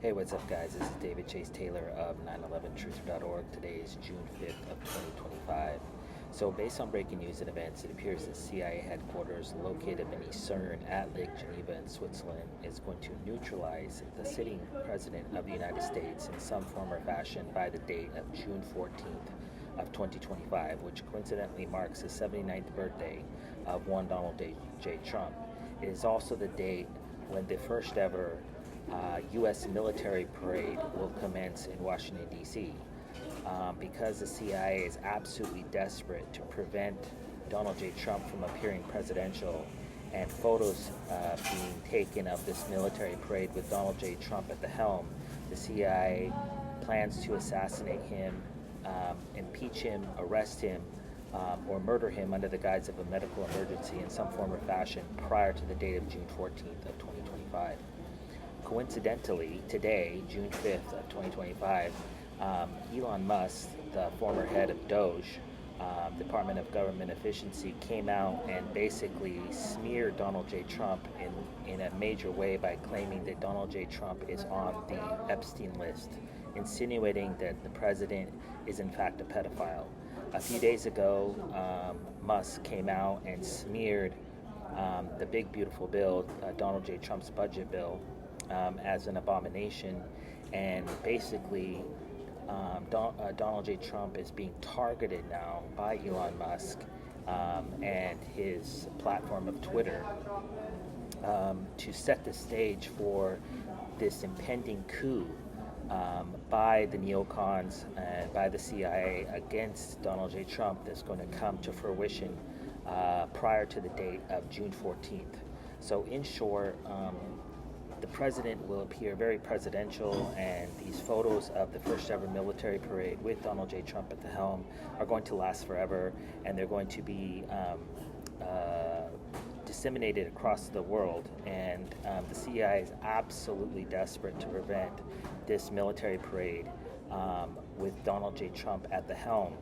Hey, what's up, guys? This is David Chase Taylor of 911truther.org. Today is June 5th of 2025. So, based on breaking news and events, it appears that CIA headquarters located beneath CERN at Lake Geneva in Switzerland is going to neutralize the sitting president of the United States in some form or fashion by the date of June 14th of 2025, which coincidentally marks the 79th birthday of one Donald J. Trump. It is also the date when the first ever U.S. military parade will commence in Washington, D.C. Because the CIA is absolutely desperate to prevent Donald J. Trump from appearing presidential, and photos being taken of this military parade with Donald J. Trump at the helm, the CIA plans to assassinate him, impeach him, arrest him, or murder him under the guise of a medical emergency in some form or fashion prior to the date of June 14th of 2025. Coincidentally, today, June 5th of 2025, Elon Musk, the former head of Doge, Department of Government Efficiency, came out and basically smeared Donald J. Trump in a major way by claiming that Donald J. Trump is on the Epstein list, insinuating that the president is in fact a pedophile. A few days ago, Musk came out and smeared the big beautiful bill, Donald J. Trump's budget bill, as an abomination, and basically Donald J. Trump is being targeted now by Elon Musk and his platform of Twitter to set the stage for this impending coup by the neocons and by the CIA against Donald J. Trump that's going to come to fruition prior to the date of June 14th. So in short, the president will appear very presidential, and these photos of the first ever military parade with Donald J. Trump at the helm are going to last forever, and they're going to be disseminated across the world. And the CIA is absolutely desperate to prevent this military parade with Donald J. Trump at the helm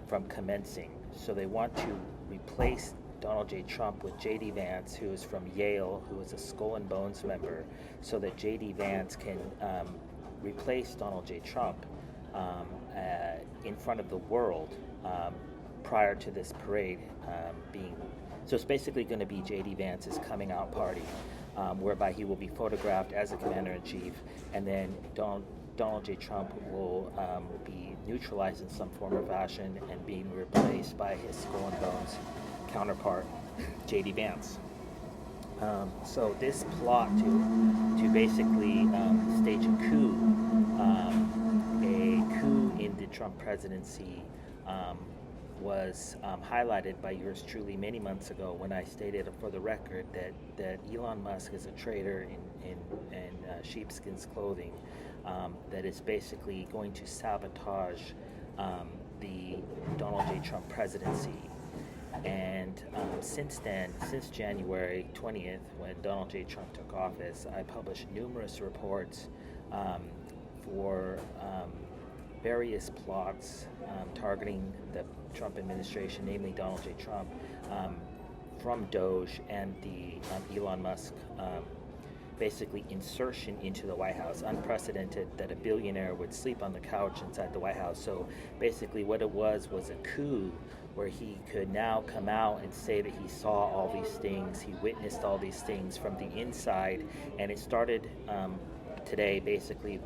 from commencing. So they want to replace Donald J. Trump with J.D. Vance, who is from Yale, who is a Skull and Bones member, so that J.D. Vance can replace Donald J. Trump in front of the world prior to this parade being. So it's basically going to be J.D. Vance's coming out party, whereby he will be photographed as a commander-in-chief, and then Donald J. Trump will be neutralized in some form or fashion and being replaced by his Skull and Bones counterpart, J.D. Vance. So this plot to basically stage a coup in the Trump presidency was highlighted by yours truly many months ago when I stated for the record that Elon Musk is a traitor in sheepskin's clothing that is basically going to sabotage the Donald J. Trump presidency. And since then, since January 20th, when Donald J. Trump took office, I published numerous reports for various plots targeting the Trump administration, namely Donald J. Trump, from Doge and the Elon Musk basically insertion into the White House. Unprecedented that a billionaire would sleep on the couch inside the White House. So basically what it was a coup where he could now come out and say that he saw all these things, he witnessed all these things from the inside, and it started today basically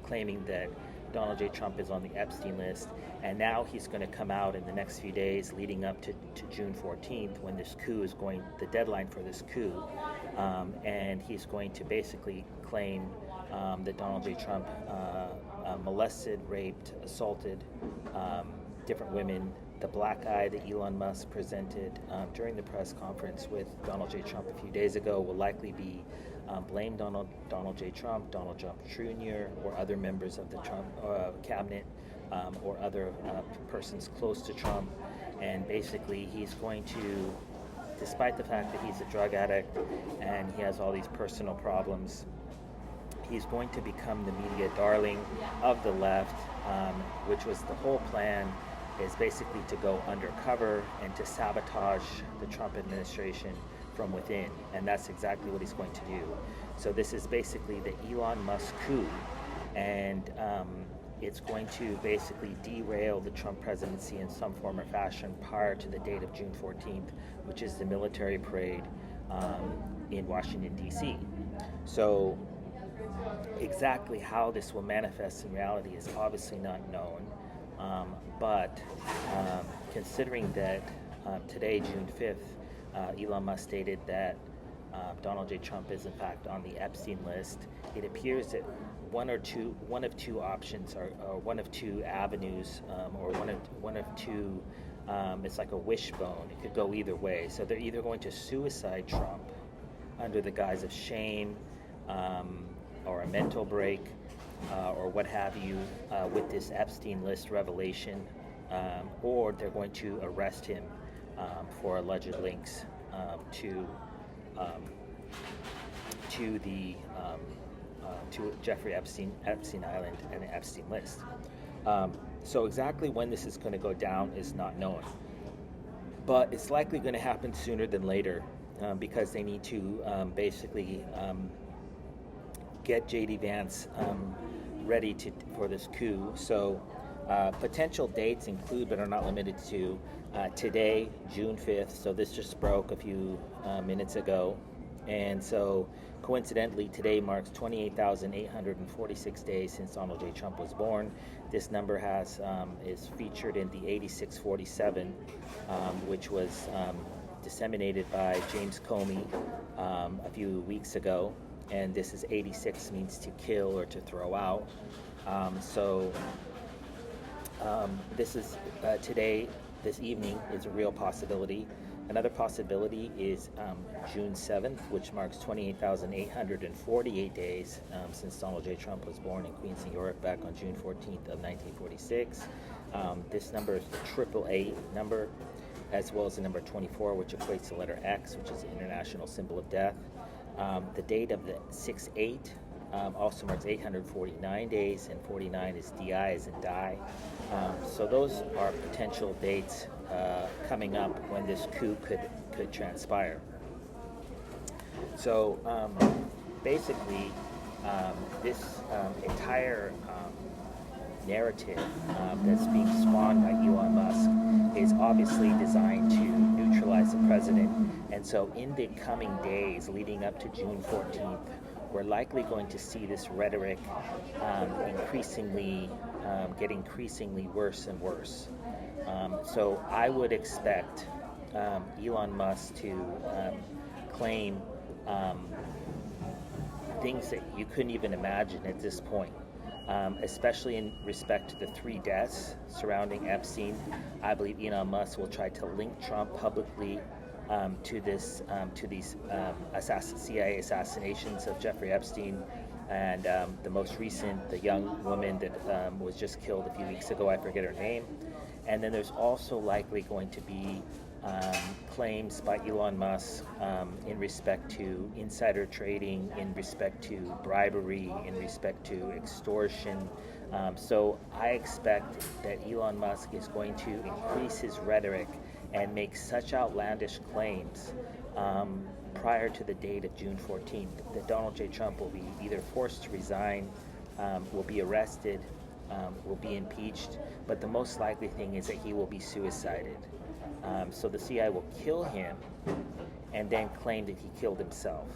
claiming that Donald J. Trump is on the Epstein list, and now he's going to come out in the next few days leading up to June 14th when this coup is the deadline for this coup, and he's going to basically claim that Donald J. Trump molested, raped, assaulted different women. The black eye that Elon Musk presented during the press conference with Donald J. Trump a few days ago will likely be blamed on Donald J. Trump, Donald Trump Jr., or other members of the Trump cabinet, or other persons close to Trump. And basically he's going to, despite the fact that he's a drug addict and he has all these personal problems, he's going to become the media darling of the left, which was the whole plan, is basically to go undercover and to sabotage the Trump administration from within, and that's exactly what he's going to do. So this is basically the Elon Musk coup, and it's going to basically derail the Trump presidency in some form or fashion prior to the date of June 14th, which is the military parade in Washington, D.C. So exactly how this will manifest in reality is obviously not known, but considering that today, June 5th, Elon Musk stated that Donald J. Trump is in fact on the Epstein list, it appears that one of two options, or one of two avenues, or one of two. It's like a wishbone. It could go either way. So they're either going to suicide Trump under the guise of shame, or a mental break, or what have you, with this Epstein list revelation, or they're going to arrest him for alleged links to Jeffrey Epstein Island and the Epstein list. So exactly when this is going to go down is not known, but it's likely going to happen sooner than later, because they need to basically get J.D. Vance ready for this coup. So potential dates include, but are not limited to, today, June 5th. So this just broke a few minutes ago. And so coincidentally, today marks 28,846 days since Donald J. Trump was born. This number is featured in the 8647, which was disseminated by James Comey a few weeks ago. And this is 86 means to kill or to throw out. This is today, this evening is a real possibility. Another possibility is June 7th, which marks 28,848 days since Donald J. Trump was born in Queens, New York, back on June 14th of 1946. This number is the 888 number, as well as the number 24, which equates to the letter X, which is the international symbol of death. The date of the 6/8 also marks 849 days, and 49 is DI as in die. So those are potential dates coming up when this coup could transpire. So basically, this entire narrative that's being spawned by Elon Musk is obviously designed to neutralize the president. And so in the coming days leading up to June 14th, we're likely going to see this rhetoric get increasingly worse and worse. So I would expect Elon Musk to claim things that you couldn't even imagine at this point. Especially in respect to the 3 deaths surrounding Epstein. I believe Elon Musk will try to link Trump publicly to these CIA assassinations of Jeffrey Epstein, and the most recent, the young woman that was just killed a few weeks ago, I forget her name. And then there's also likely going to be claims by Elon Musk in respect to insider trading, in respect to bribery, in respect to extortion. So I expect that Elon Musk is going to increase his rhetoric and make such outlandish claims prior to the date of June 14th that Donald J. Trump will be either forced to resign, will be arrested, will be impeached, but the most likely thing is that he will be suicided. So the CIA will kill him and then claim that he killed himself.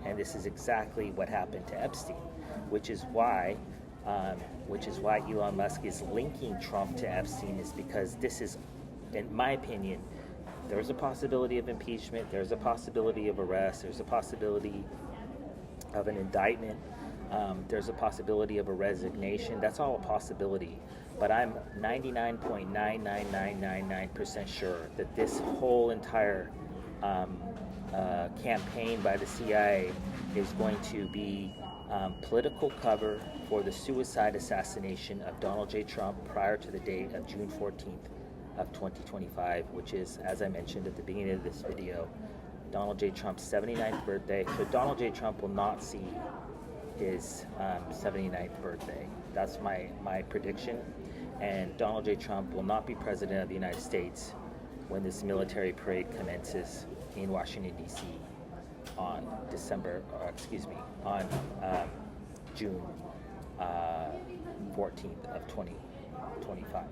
And this is exactly what happened to Epstein, which is why Elon Musk is linking Trump to Epstein, is because this is, in my opinion, there's a possibility of impeachment, there's a possibility of arrest, there's a possibility of an indictment, there's a possibility of a resignation. That's all a possibility. But I'm 99.99999% sure that this whole entire campaign by the CIA is going to be political cover for the suicide assassination of Donald J. Trump prior to the date of June 14th of 2025, which is, as I mentioned at the beginning of this video, Donald J. Trump's 79th birthday. So Donald J. Trump will not see his 79th birthday. That's my prediction. And Donald J. Trump will not be president of the United States when this military parade commences in Washington, D.C. on on June 14th of 2025.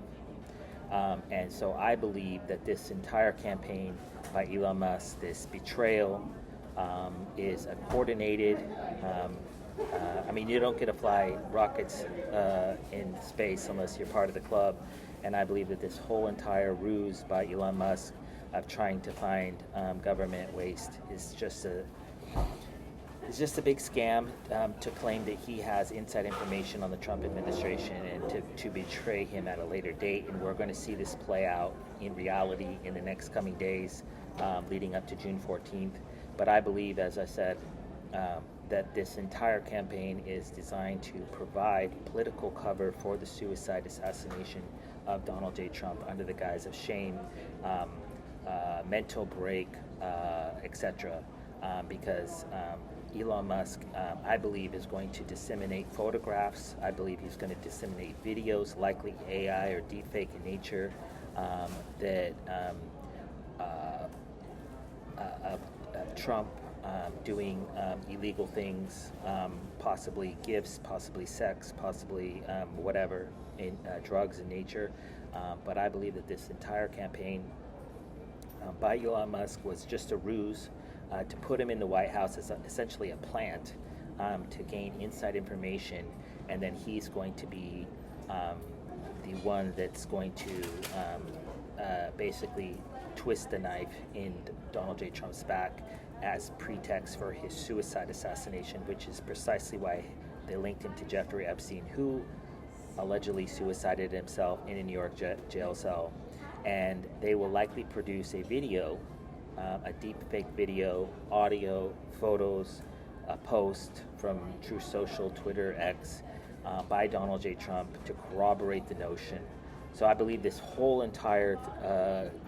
And so I believe that this entire campaign by Elon Musk, this betrayal, is a coordinated. I mean, you don't get to fly rockets in space unless you're part of the club. And I believe that this whole entire ruse by Elon Musk of trying to find government waste is just a big scam to claim that he has inside information on the Trump administration and to betray him at a later date. And we're going to see this play out in reality in the next coming days leading up to June 14th. But I believe, as I said, that this entire campaign is designed to provide political cover for the suicide assassination of Donald J. Trump under the guise of shame, mental break, etc. Because Elon Musk, I believe, is going to disseminate photographs. I believe he's going to disseminate videos, likely AI or deepfake in nature, that Trump doing illegal things, possibly gifts, possibly sex, possibly whatever, in drugs in nature. But I believe that this entire campaign by Elon Musk was just a ruse to put him in the White House as essentially a plant to gain inside information, and then he's going to be the one that's going to basically twist the knife in Donald J. Trump's back as pretext for his suicide assassination, which is precisely why they linked him to Jeffrey Epstein, who allegedly suicided himself in a New York jail cell. And they will likely produce a video, a deep fake video, audio, photos, a post from Truth Social, Twitter, X, by Donald J. Trump to corroborate the notion. So I believe this whole entire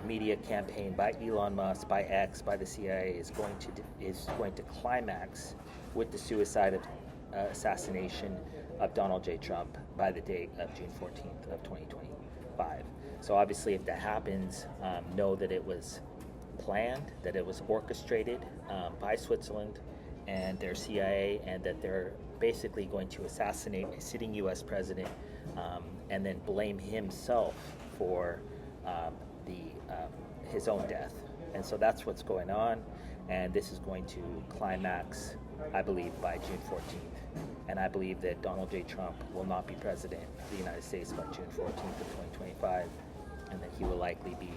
media campaign by Elon Musk, by X, by the CIA is going to climax with the suicide of assassination of Donald J. Trump by the date of June 14th of 2025. So obviously, if that happens, know that it was planned, that it was orchestrated by Switzerland and their CIA, and that they're basically going to assassinate a sitting U.S. president and then blame himself for his own death. And so that's what's going on, and this is going to climax, I believe, by June 14th. And I believe that Donald J. Trump will not be president of the United States by June 14th of 2025, and that he will likely be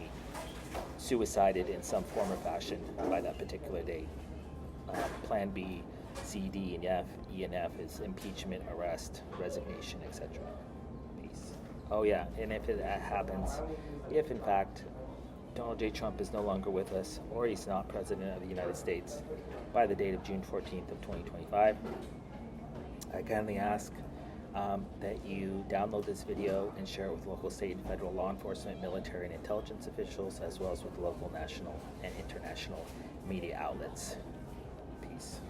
suicided in some form or fashion by that particular date. Plan B, C, D, and F, E, and F is impeachment, arrest, resignation, etc. Peace. Oh yeah, and if it happens, if in fact Donald J. Trump is no longer with us, or he's not president of the United States by the date of June 14th of 2025, I kindly ask that you download this video and share it with local, state, and federal law enforcement, military, and intelligence officials, as well as with local, national, and international media outlets. Peace.